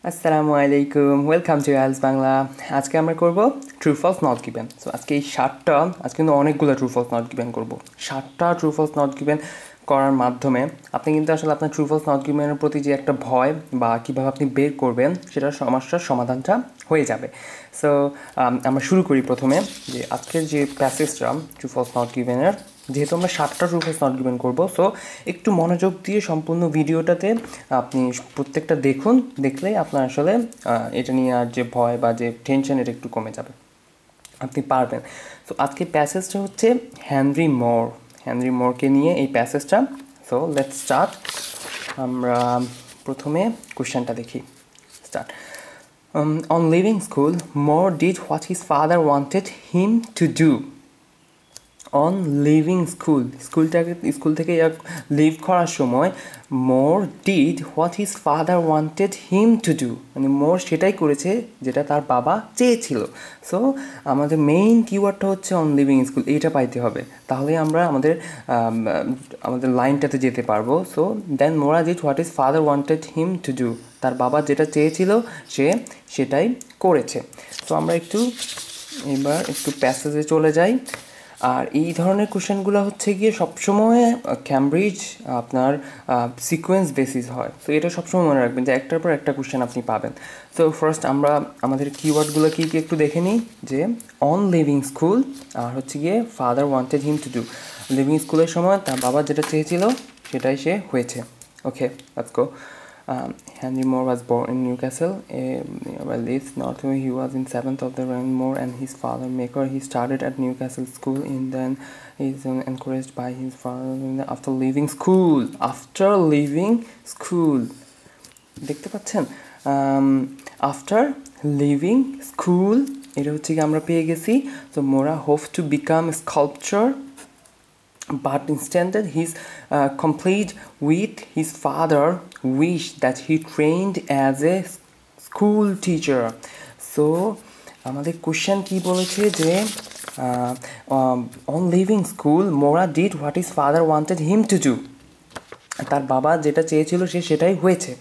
আসসালামু আলাইকুম, welcome to IELTS Bangla. আজকে আমরা করব true false not given. So আজকে এই আজকে কিন্তু অনেকগুলো ট্রু ফলস নট গিভেন করব। 7টা ট্রু ফলস নট গিভেন করার মাধ্যমে আপনি কিন্তু আসলে আপনার ট্রু ফলস নট গিভেনের প্রতি যে একটা ভয় বা কীভাবে আপনি বের করবেন সেটার সমস্যার সমাধানটা হয়ে যাবে। সো আমরা শুরু করি প্রথমে যে আজকের যে প্যাসেজটা ট্রু ফলস নট গিভেনের, যেহেতু আমরা 7টা ট্রু ফলস নট গিভেন করবো, সো একটু মনোযোগ দিয়ে সম্পূর্ণ ভিডিওটাতে আপনি প্রত্যেকটা দেখুন। দেখলেই আপনার আসলে এটা নিয়ে আর যে ভয় বা যে টেনশন এটা একটু কমে যাবে, আপনি পারবেন। সো আজকে প্যাসেজটা হচ্ছে হেনরি মোরকে নিয়ে এই প্যাসেজটা। So let's start. আমরা প্রথমে কোশ্চেনটা দেখি। Start. On leaving school, Moore did what his father wanted him to do. On leaving school থেকে লিভ করার সময় Moore did what his father wanted him to do, মানে মোর সেটাই করেছে যেটা তার বাবা চেয়েছিল। সো আমাদের মেইন কিওয়ার্ডটা হচ্ছে অন লিভিং স্কুল, এইটা পাইতে হবে, তাহলে আমরা আমাদের লাইনটাতে যেতে পারবো। সো দেন মোরা did what his father wanted him to do, তার বাবা যেটা চেয়েছিল সে সেটাই করেছে। তো আমরা এবার একটু প্যাসেজে চলে যাই। আর এই ধরনের কোশ্চেনগুলো হচ্ছে গিয়ে সবসময় ক্যামব্রিজ আপনার সিকোয়েন্স বেসিস হয়। তো এটা সবসময় মনে রাখবেন যে একটার পর একটা কোশ্চেন আপনি পাবেন। তো ফার্স্ট আমরা আমাদের কিওয়ার্ডগুলো কী কী একটু দেখে নিই। যে অন লিভিং স্কুল আর হচ্ছে গিয়ে father wanted him to do. Leaving স্কুলের সময় তার বাবা যেটা চেয়েছিল সেটাই সে হয়েছে। Okay, let's go. Henry Moore was born in Newcastle, Leeds, North. He was in 7th of the rank. Moore and his father Maker. He started at Newcastle School and then is encouraged by his father after leaving school. দেখতে পাচ্ছেন, after leaving school এটা হচ্ছে কি আমরা পেয়ে গেছি। তো মোরা hope to become sculpture, but instead his complete with his father wish that he trained as a school teacher. So আমাদের কোশ্চেন কি বলেছে যে on leaving school Mora did what his father wanted him to do, তার বাবা যেটা চেয়েছিল সে সেটাই হয়েছে।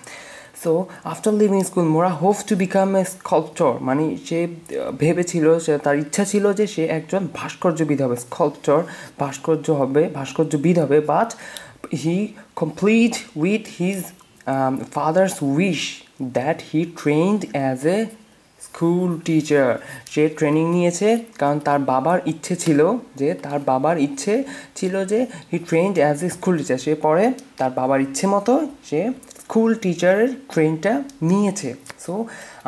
সো আফটার লিভিং স্কুল মোরা hope to become a sculpture, মানে সে ভেবেছিল, তার ইচ্ছা ছিল যে সে একজন ভাস্কর্যবিদ হবে। স্কাল্পচার ভাস্কর্যবিদ হবে, but he complete with his father's wish that he trained as a school teacher. সে ট্রেনিং নিয়েছে কারণ তার বাবার ইচ্ছে ছিল যে he trained as a school teacher. সে পরে তার বাবার ইচ্ছে মতো সে স্কুল টিচারের ট্রেনটা নিয়েছে। সো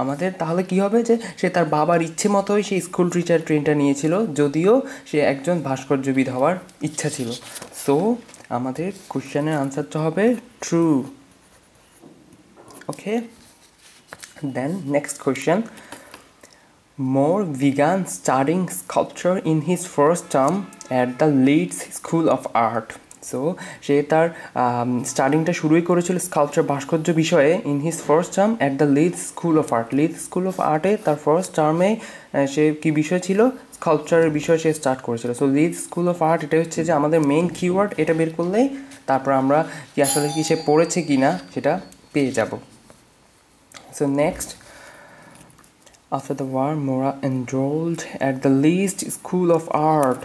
আমাদের তাহলে কি হবে যে সে তার বাবার ইচ্ছে মতোই সেই স্কুল টিচার ট্রেনটা নিয়েছিল, যদিও সে একজন ভাস্কর্যবিদ হওয়ার ইচ্ছা ছিল। সো আমাদের কোশ্চেনের আনসারটা হবে true. Okay, then next question. Moore began studying sculpture in his first term at the Leeds School of Art. সো সে তার স্টাডিংটা শুরুই করেছিল স্কাল্পচার ভাস্কর্য বিষয়ে in his first term at the Leeds school of art. Leeds school of আর্টে তার ফার্স্ট টার্মে সে কী বিষয় ছিল, স্কাল্পচারের বিষয় সে স্টার্ট করেছিল। So Leeds school of art এটা হচ্ছে যে আমাদের মেইন কিওয়ার্ড, এটা বের করলেই তারপর আমরা কি আসলে কি সে পড়েছে কি না সেটা পেয়ে যাব। So next, after the war, Mora enrolled at the Leeds School of Art.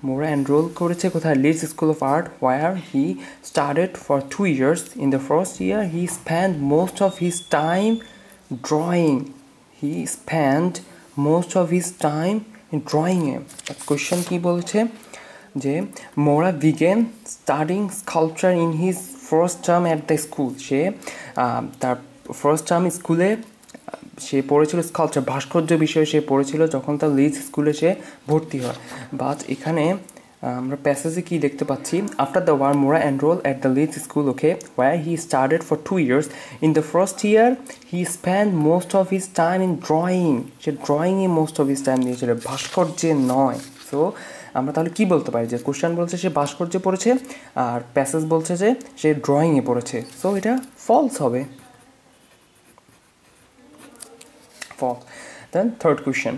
Mora enrolled করেছে কোথায়? Leeds School of Art, where he studied for 2 years. In the first year, he spent most of his time drawing. Question কি বলছে যে Mora began studying sculpture in his first term at the school. সে তার first term স্কুলে সে পড়েছিল sculpture ভাস্কর্য বিষয়ে সে পড়েছিল যখন তার লিডস স্কুলে সে ভর্তি হয়। বাট এখানে আমরা প্যাসেজে কি দেখতে পাচ্ছি, after the war Moore enrol at the Leeds school, okay, war he started for 2 years. In the first year he spend most of his time in drawing. সে ড্রয়িংয়ে মোস্ট অফ হিজ টাইম দিয়েছিল, ভাস্কর্যে নয়। So আমরা তাহলে কি বলতে পারি যে কোশ্চেন বলছে সে ভাস্কর্যে পড়েছে আর প্যাসেজ বলছে যে সে ড্রয়িংয়ে পড়েছে। সো এটা ফলস হবে। Then third question.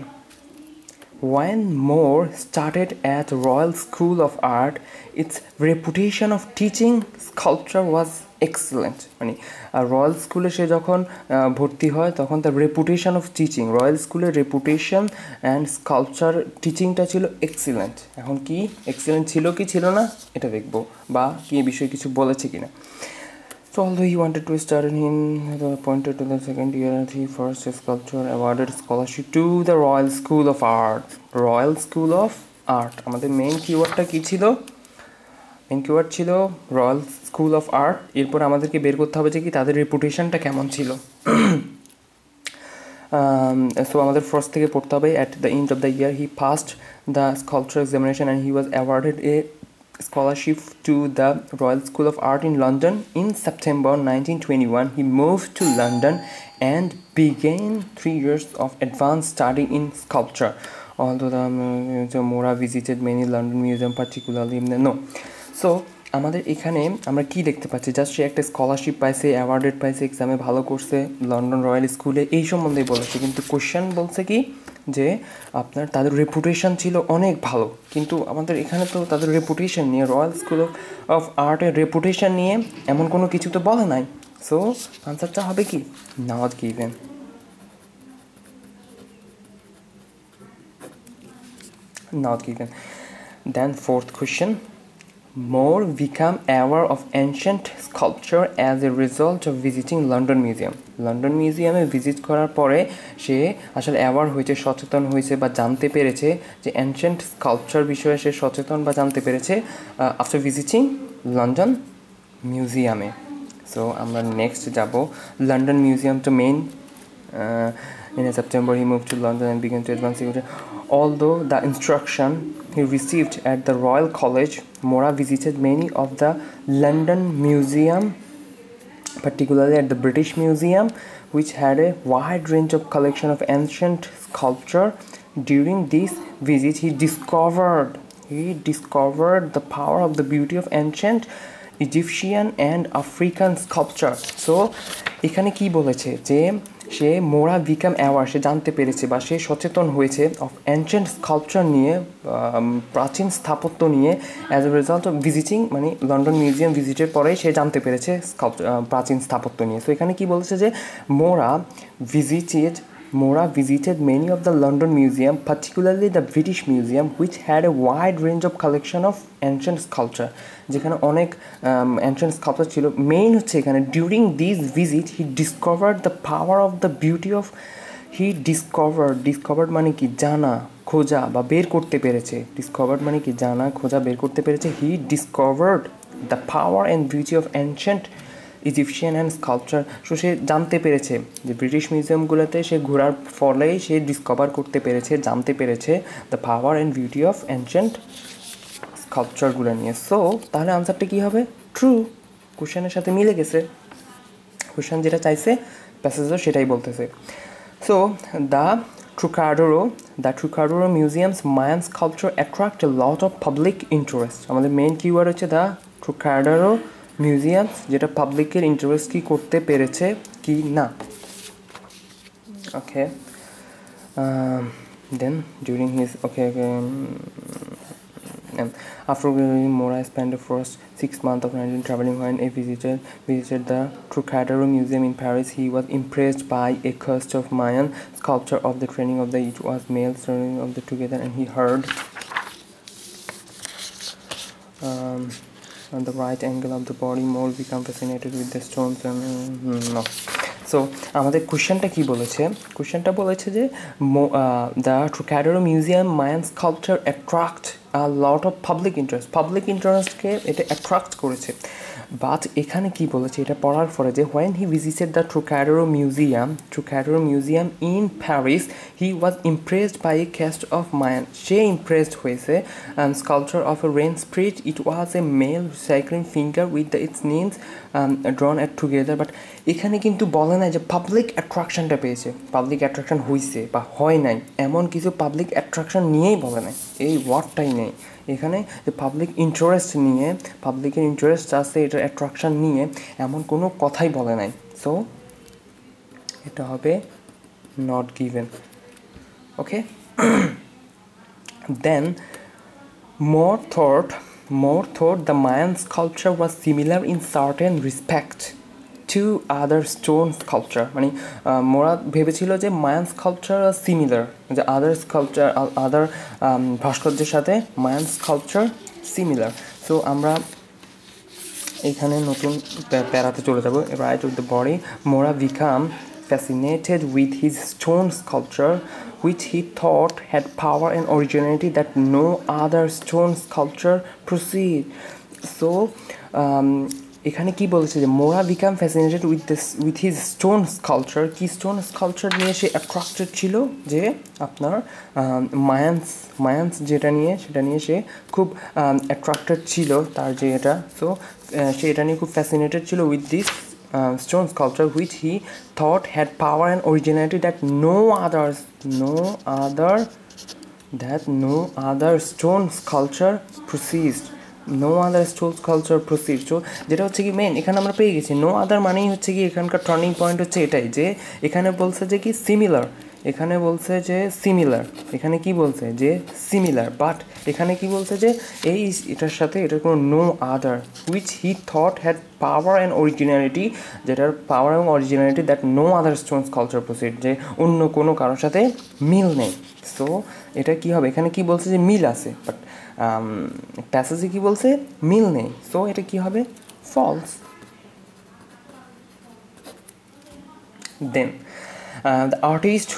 When Moore started at Royal School of Art, its reputation of teaching sculpture was excellent, মানে রয়্যাল স্কুলে সে যখন ভর্তি হয় তখন তার রেপুটেশন অফ টিচিং, রয়্যাল স্কুলের রেপুটেশন অ্যান্ড স্কাল্পচার টিচিংটা ছিল এক্সিলেন্ট। এখন কি এক্সিলেন্ট ছিল কি ছিল না এটা দেখব, বা কি এ বিষয়ে কিছু বলেছে কিনা। So although he wanted to study in the appointed to the second year, he first sculpture awarded scholarship to the Royal School of Art. Royal School of Art, আমাদের মেইন কিওয়ার্ডটা কি ছিল? মেইন কিওয়ার্ড ছিল royal school of art. এরপর আমাদেরকে বের করতে হবে যে কি তাদের রেপুটেশনটা কেমন ছিল। সো আমাদের ফার্স্ট থেকে পড়তে হবে, at the end of the year he passed the sculpture examination and he was awarded A scholarship to the Royal School of Art in London. In September 1921, he moved to London and began 3 years of advanced study in sculpture. Although the Mora visited many London museums, particularly no. So আমাদের এখানে আমরা কি দেখতে পাচ্ছি, just সে একটা scholarship পাইছে, awarded পাইছে, এক্সামে ভালো করছে লন্ডন রয়্যাল স্কুলে, এই সম্বন্ধেই বলেছে। কিন্তু কোশ্চেন বলছে কি যে আপনার তাদের রেপুটেশন ছিল অনেক ভালো, কিন্তু আমাদের এখানে তো তাদের রেপুটেশন নিয়ে, রয়্যাল স্কুল অফ আর্টের রেপুটেশন নিয়ে এমন কোনো কিছু তো বলে নাই। সো আনসারটা হবে কি not given. Not given. Then fourth question. More become aware of ancient sculpture as a result of visiting London Museum. London মিউজিয়ামে ভিজিট করার পরে সে আসলে অ্যাওয়ার হয়েছে, সচেতন হয়েছে বা জানতে পেরেছে যে অ্যানশিয়েন্ট স্কাল্পচার বিষয়ে সে সচেতন বা জানতে পেরেছে আফটার ভিজিটিং লন্ডন মিউজিয়ামে। সো আমরা নেক্সট যাব London museum to main. In September, he moved to London and began to advance his. Although the instruction he received at the Royal College, Mora visited many of the London Museum, particularly at the British Museum, which had a wide range of collection of ancient sculpture. During this visit, he discovered the power of the beauty of ancient Egyptian and African sculpture. So, এখানে কি বলেছে যে সে মোরা become aware, সে জানতে পেরেছে বা সে সচেতন হয়েছে অফ অ্যানশিয়েন্ট স্কাল্পচার নিয়ে, প্রাচীন স্থাপত্য নিয়ে, as a result of visiting, মানে লন্ডন মিউজিয়াম ভিজিটের পরেই সে জানতে পেরেছে প্রাচীন স্থাপত্য নিয়ে। সো এখানে কি বলেছে যে Mora visited many of the London Museum, particularly the British Museum, which had a wide range of collection of ancient sculpture. যেখানে অনেক ancient sculpture ছিল। মেইন হচ্ছে এখানে during this visit he discovered the power of the beauty of, discovered মানে কি জানা, খোঁজা বা বের করতে পেরেছে। ডিসকভার্ড মানে কি জানা, খোঁজা, বের করতে পেরেছে। He discovered the power and beauty of ancient Egyptian and sculpture. So সে জানতে পেরেছে যে ব্রিটিশ মিউজিয়ামগুলোতে সে ঘোরার ফলেই সে ডিসকভার করতে পেরেছে, জানতে পেরেছে the power and beauty of ancient স্কাল্পচারগুলো নিয়ে। সো তাহলে আনসারটা কী হবে? ট্রু। কোশ্চেনের সাথে মিলে গেছে, কোশ্চেন যেটা চাইছে প্যাসেজও সেটাই বলতেছে। So the Trocadero Museum's Mayan sculpture attract a lot of public interest. আমাদের মেইন কিওয়ার্ড হচ্ছে দ্য Trocadero মিউজিয়ামস, যেটা পাবলিকের ইন্টারেস্ট কি করতে পেরেছে কি না। Okay, then during his after Mora spent the first 6 months of 19 traveling. When he visited the Trocadero Museum in Paris, he was impressed by a cast of Mayan sculpture of the training of the it was male standing of the together, and he heard on the right angle of the body. More become fascinated with the stones and no. So আমাদের কোশ্চেনটা কী বলেছে? কোশ্চেনটা বলেছে যে the Trocadero museum Mayan sculpture attract a lot of public ইন্টারেস্টকে এটা attract করেছে। বাট এখানে কি বলেছে এটা পড়ার পরে যে when he visited the Trocadero museum in Paris, he was impressed by a cast of Mayan. সে ইমপ্রেসড হয়েছে sculpture of a rain spirit. It was a male cycling finger with the its names drawn at together. But এখানে কিন্তু বলে না যে public অ্যাট্রাকশনটা পেয়েছে, public attraction হয়েছে বা হয় নাই, এমন কিছু পাবলিক অ্যাট্রাকশন নিয়েই বলে নাই, এই ওয়ার্ডটাই নেই এখানে। যে পাবলিক ইন্টারেস্ট নিয়ে, পাবলিকের ইন্টারেস্ট আছে এটার অ্যাট্রাকশন নিয়ে, এমন কোনো কথাই বলে নাই। সো এটা হবে not given. Okay, then More thought More thought the Mayan sculpture was similar in certain respect to other stone sculpture. মানে মোরা ভেবেছিল যে মায়ান স্কাল্পচার সিমিলার, যে আদার স্কাল্পচার আদার ভাস্কর্যের সাথে মায়ান স্কাল্পচার সিমিলার। সো আমরা এইখানে নতুন প্যারাতে চলে যাব। রাইট অফ দ্য বডি, মোরা become fascinated with his stone sculpture, which he thought had power and originality that no other stone sculpture possessed. So এখানে কি বলছে যে মোরা become fascinated with his stone sculpture. কি স্টোন স্কাল্পচার নিয়ে সে attracted ছিল, যে আপনার মায়ান্স যেটা নিয়ে সেটা নিয়ে সে খুব অ্যাট্রাক্টেড ছিল, তার যে এটা। সো সে এটা নিয়ে খুব ফ্যাসিনেটেড ছিল with this stone sculpture, which he thought had power and originality that no other stone sculpture possessed. No other stone sculpture proceed. So যেটা হচ্ছে কি মেন এখানে আমরা পেয়ে গেছি, নো আদার মানেই হচ্ছে কি এখানকার টার্নিং পয়েন্ট হচ্ছে এটাই, যে এখানে বলছে যে কি সিমিলার, এখানে বলছে যে সিমিলার, এখানে কি বলছে যে সিমিলার, বাট এখানে কি বলছে যে এই এটার সাথে এটার কোনো no other, which he thought had power and originality, যেটার পাওয়ার এবং originality that no other stone sculpture proceed, যে অন্য কোনো কারোর সাথে মিল নেই। সো এটা কি হবে, এখানে কি বলছে যে মিল আছে, বাট প্যাসেজে কি বলছে মিল নেই। সো এটা কি হবে, false. Then the artist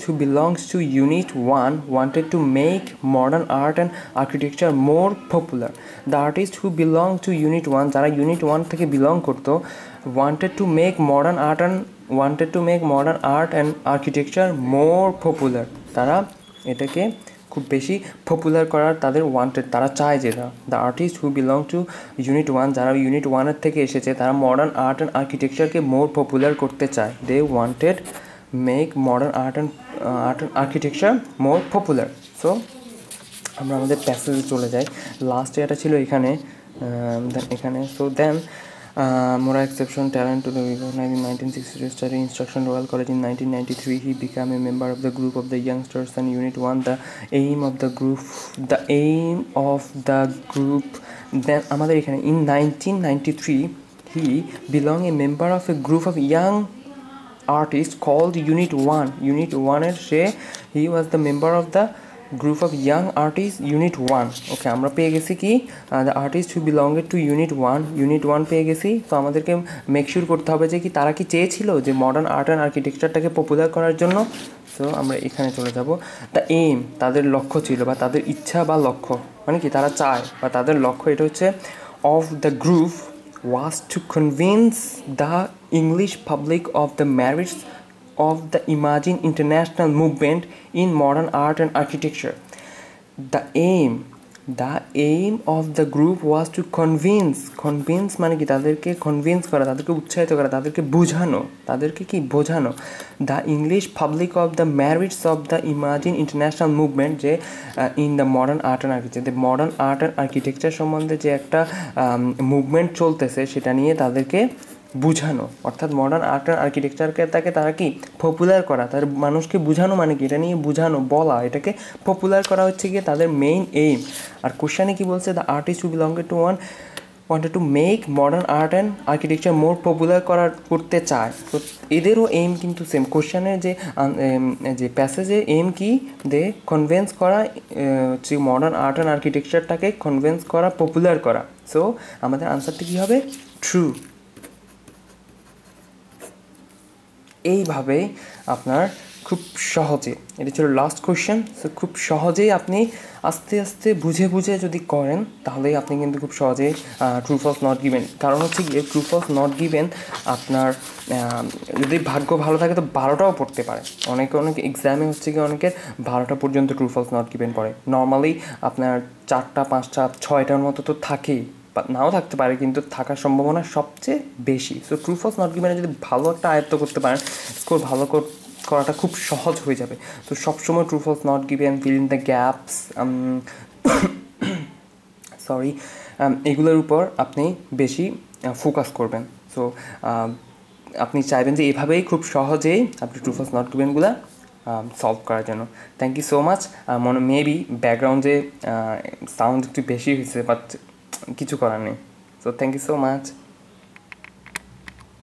who belongs to Unit 1 wanted to make modern art and architecture more popular. The artist who belonged to Unit 1, যারা Unit 1 থেকে বিলং করতো, wanted to make modern art and architecture more popular. তারা এটাকে খুব বেশি popular করার তাদের wanted, তারা চায় যেটা। The artist who belong to unit 1, যারা ইউনিট 1-এর থেকে এসেছে, তারা মডার্ন আর্ট অ্যান্ড আর্কিটেকচারকে মোর পপুলার করতে চায়। They wanted make modern art and architecture more popular. So আমরা আমাদের প্যাসেজে চলে যাই। লাস্ট এটা ছিল এখানে, so then Mora exception talent to the recognized in 1962, study instruction Royal College in 1993. He became a member of the group of the youngsters and Unit 1. The aim of the group. Then আমাদের এখানে in 1993 he belonged a member of a group of young artists called Unit 1. Unit 1 এর সে he was the member of the group of young artists Unit 1. ওকে, আমরা পেয়ে গেছি কি the artist who belonged to Unit 1 পেয়ে গেছি। তো আমাদেরকে make sure করতে হবে যে কি তারা কি চেয়েছিল যে মডার্ন আর্ট অ্যান্ড আর্কিটেকচারটাকে পপুলার করার জন্য। সো আমরা এখানে চলে যাব। দ্য এইম, তাদের লক্ষ্য ছিল বা তাদের ইচ্ছা বা লক্ষ্য, মানে কি তারা চায় বা তাদের লক্ষ্য, এটা হচ্ছে of the group was to convince the English public of the merits of the emerging international movement in modern art and architecture. The aim of the group was to convince মানে কি তাদেরকে কনভিন্স করা, তাদেরকে উৎসাহিত করা, তাদেরকে বোঝানো the English public of the merits of the emerging international movement, যে in the modern art and architecture, the modern art and architecture সম্বন্ধে যে একটা মুভমেন্ট চলতেছে সেটা নিয়ে তাদেরকে বুঝানো। অর্থাৎ মডার্ন আর্ট অ্যান্ড আর্কিটেকচারকে তারা কি পপুলার করা, তাদের মানুষকে বুঝানো, মানে কি এটা নিয়ে বুঝানো, বলা, এটাকে পপুলার করা হচ্ছে গিয়ে তাদের মেইন এইম। আর কোশ্চেনে কি বলছে, the artist who belonged to wanted to make modern art and architecture more popular করতে চায়। তো এদেরও এইম কিন্তু সেম। কোশ্চেনের যে প্যাসেজে এইম কি, দে কনভিন্স করা, যে মডার্ন আর্ট অ্যান্ড আর্কিটেকচারটাকে কনভিন্স করা, পপুলার করা। সো আমাদের আনসারটা কী হবে, ট্রু। এইভাবে আপনার খুব সহজে, এটা ছিল লাস্ট কোয়েশ্চেন। সো খুব সহজেই আপনি আস্তে আস্তে বুঝে যদি করেন তাহলেই আপনি কিন্তু খুব সহজেই ট্রু ফলস নট গিভেন, কারণ হচ্ছে গিয়ে ট্রু ফলস নট গিভেন আপনার যদি ভাগ্য ভালো থাকে তো 12টাও পড়তে পারে। অনেক এক্সামে হচ্ছে গিয়ে অনেকের 12টা পর্যন্ত ট্রু ফলস নট গিভেন পড়ে। নর্মালি আপনার 4টা 5টা 6টার মতো তো থাকেই, নাও থাকতে পারে, কিন্তু থাকার সম্ভাবনা সবচেয়ে বেশি। সো ট্রু ফলস নট গিভেনে যদি ভালো একটা আয়ত্ত করতে পারেন, স্কোর ভালো করাটা খুব সহজ হয়ে যাবে। তো সবসময় true false not given, fill in the gaps, এগুলোর উপর আপনি বেশি ফোকাস করবেন। সো আপনি চাইবেন যে এভাবেই খুব সহজেই আপনি ট্রু ফলস নট গিভেনগুলো সলভ করার জন্য। Thank you so much. Maybe ব্যাকগ্রাউন্ডে সাউন্ড একটু বেশি হয়েছে, বাট কিছু করার নেই। So thank you so much.